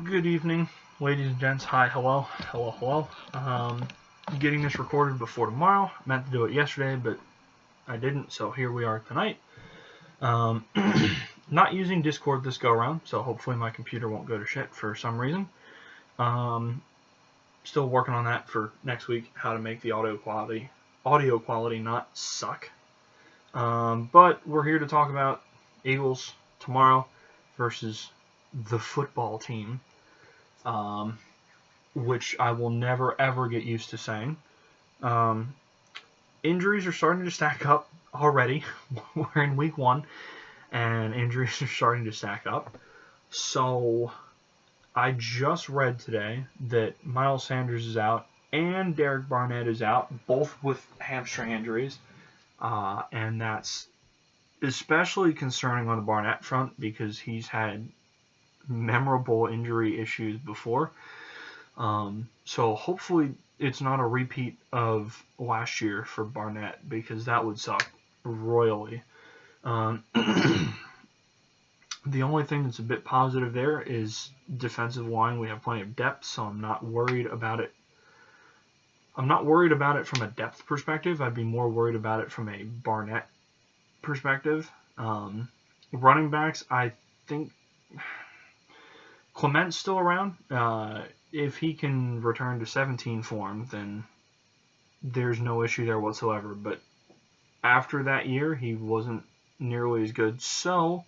Good evening, ladies and gents. Hi, hello, hello, hello. Getting this recorded before tomorrow. Meant to do it yesterday, but I didn't, so here we are tonight. Um, not using Discord this go around, so hopefully my computer won't go to shit for some reason. Still working on that for next week, how to make the audio quality not suck. But we're here to talk about Eagles tomorrow versus the football team. Which I will never ever get used to saying. Injuries are starting to stack up already. We're in week 1, and injuries are starting to stack up. So I just read today that Miles Sanders is out and Derek Barnett is out, both with hamstring injuries. And that's especially concerning on the Barnett front because he's had memorable injury issues before. So hopefully it's not a repeat of last year for Barnett because that would suck royally. The only thing that's a bit positive there is defensive line. We have plenty of depth, so I'm not worried about it. I'm not worried about it from a depth perspective. I'd be more worried about it from a Barnett perspective. Running backs, I think Clement's still around. If he can return to 17 form, then there's no issue there whatsoever. But after that year, he wasn't nearly as good. So,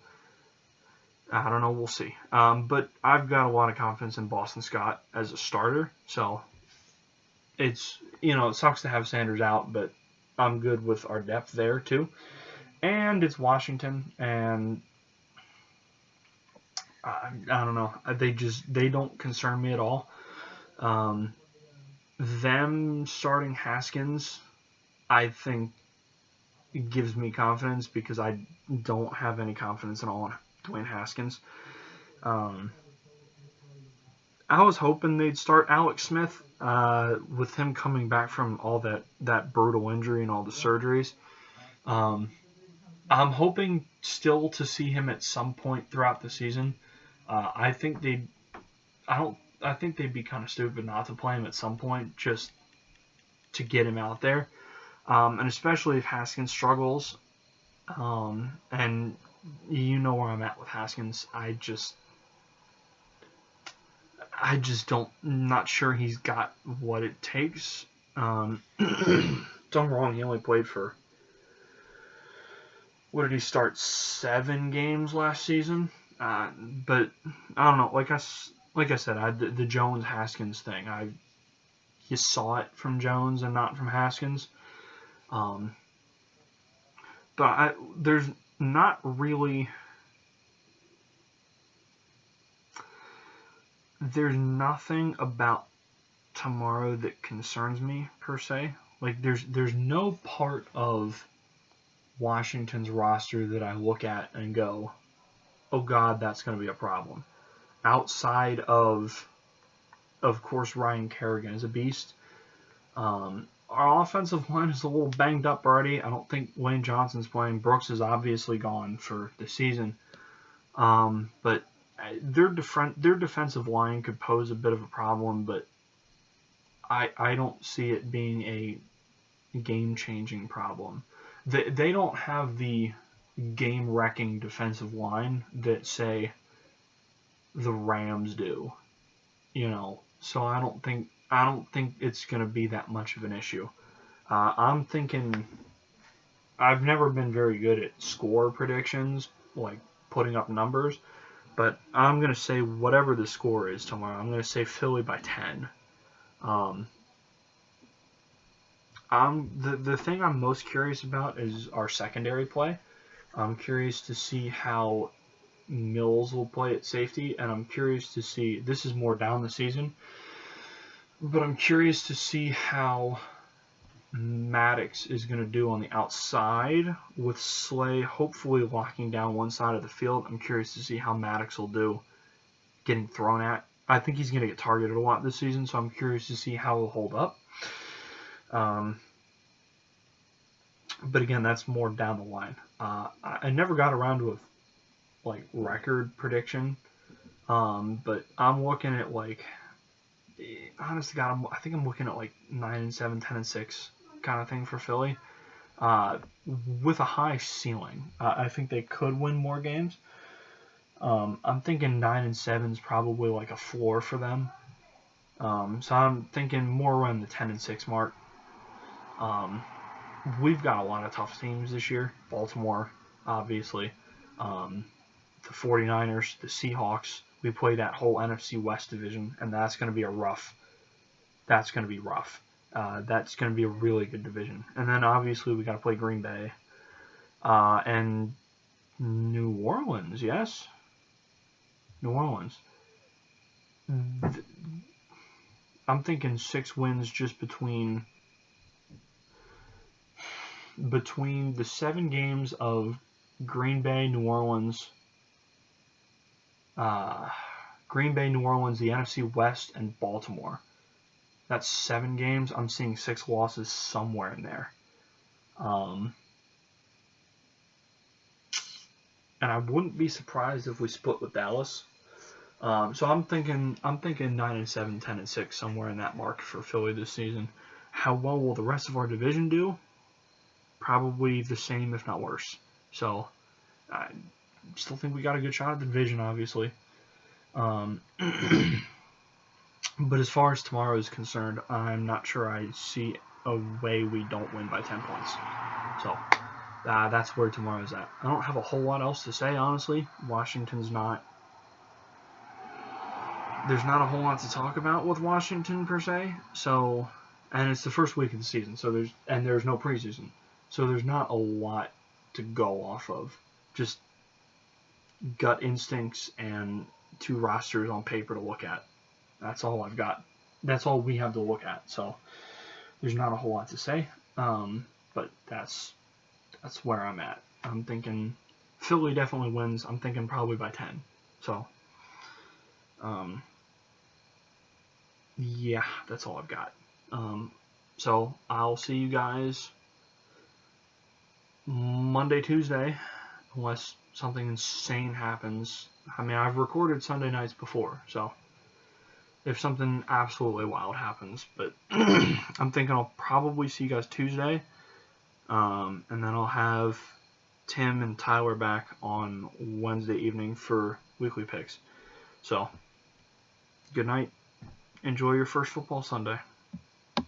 I don't know. We'll see. But I've got a lot of confidence in Boston Scott as a starter. So, it sucks to have Sanders out, but I'm good with our depth there too. And it's Washington, and I don't know. They don't concern me at all. Them starting Haskins, I think, gives me confidence because I don't have any confidence at all in Dwayne Haskins. I was hoping they'd start Alex Smith with him coming back from all that brutal injury and all the surgeries. I'm hoping still to see him at some point throughout the season. I think they'd be kind of stupid not to play him at some point just to get him out there. And especially if Haskins struggles. And you know where I'm at with Haskins. I just not sure he's got what it takes. Don't wrong, he only played for, what did he start, 7 games last season? But I don't know. Like I said, the Jones-Haskins thing, you saw it from Jones and not from Haskins. But there's not really... There's nothing about tomorrow that concerns me, per se. Like, there's no part of Washington's roster that I look at and go, oh God, that's going to be a problem. Outside of course, Ryan Kerrigan is a beast. Our offensive line is a little banged up already. I don't think Lane Johnson's playing. Brooks is obviously gone for the season. But their defensive line could pose a bit of a problem, but I don't see it being a game-changing problem. They don't have the game-wrecking defensive line that, say, the Rams do. So I don't think it's going to be that much of an issue. I'm thinking I've never been very good at score predictions, like putting up numbers, but I'm going to say whatever the score is tomorrow. I'm going to say Philly by 10. The thing I'm most curious about is our secondary play. I'm curious to see how Mills will play at safety, and I'm curious to see, this is more down the season, but I'm curious to see how Maddox is going to do on the outside with Slay hopefully locking down one side of the field. I'm curious to see how Maddox will do getting thrown at. I think he's going to get targeted a lot this season, so I'm curious to see how he'll hold up. But again, that's more down the line. I never got around to a record prediction. But I'm looking at like, honest to God, I think I'm looking at like 9-7, 10-6 kind of thing for Philly, with a high ceiling. I think they could win more games. I'm thinking 9-7 is probably like a floor for them. So I'm thinking more around the 10-6 mark. We've got a lot of tough teams this year. Baltimore, obviously. The 49ers, the Seahawks. We play that whole NFC West division, and that's going to be rough. That's going to be rough. That's going to be a really good division. And then obviously we got to play Green Bay and New Orleans. Yes, New Orleans. I'm thinking 6 wins just between the 7 games of Green Bay, New Orleans, the NFC West, and Baltimore. That's 7 games. I'm seeing 6 losses somewhere in there. And I wouldn't be surprised if we split with Dallas. So I'm thinking 9-7, 10-6, somewhere in that mark for Philly this season. How well will the rest of our division do? Probably the same, if not worse. So I still think we got a good shot at the division, obviously. But as far as tomorrow is concerned, I'm not sure I see a way we don't win by 10 points. So that's where tomorrow's at. I don't have a whole lot else to say, honestly. There's not a whole lot to talk about with Washington per se. So, and it's the first week of the season, so there's no preseason, so there's not a lot to go off of. Just gut instincts and 2 rosters on paper to look at. That's all I've got. That's all we have to look at. So there's not a whole lot to say. But that's where I'm at. I'm thinking Philly definitely wins. I'm thinking probably by 10. So, yeah, that's all I've got. So I'll see you guys Monday, Tuesday, unless something insane happens. I mean, I've recorded Sunday nights before, so if something absolutely wild happens, but I'm thinking I'll probably see you guys Tuesday, and then I'll have Tim and Tyler back on Wednesday evening for weekly picks. So, good night. Enjoy your first football Sunday.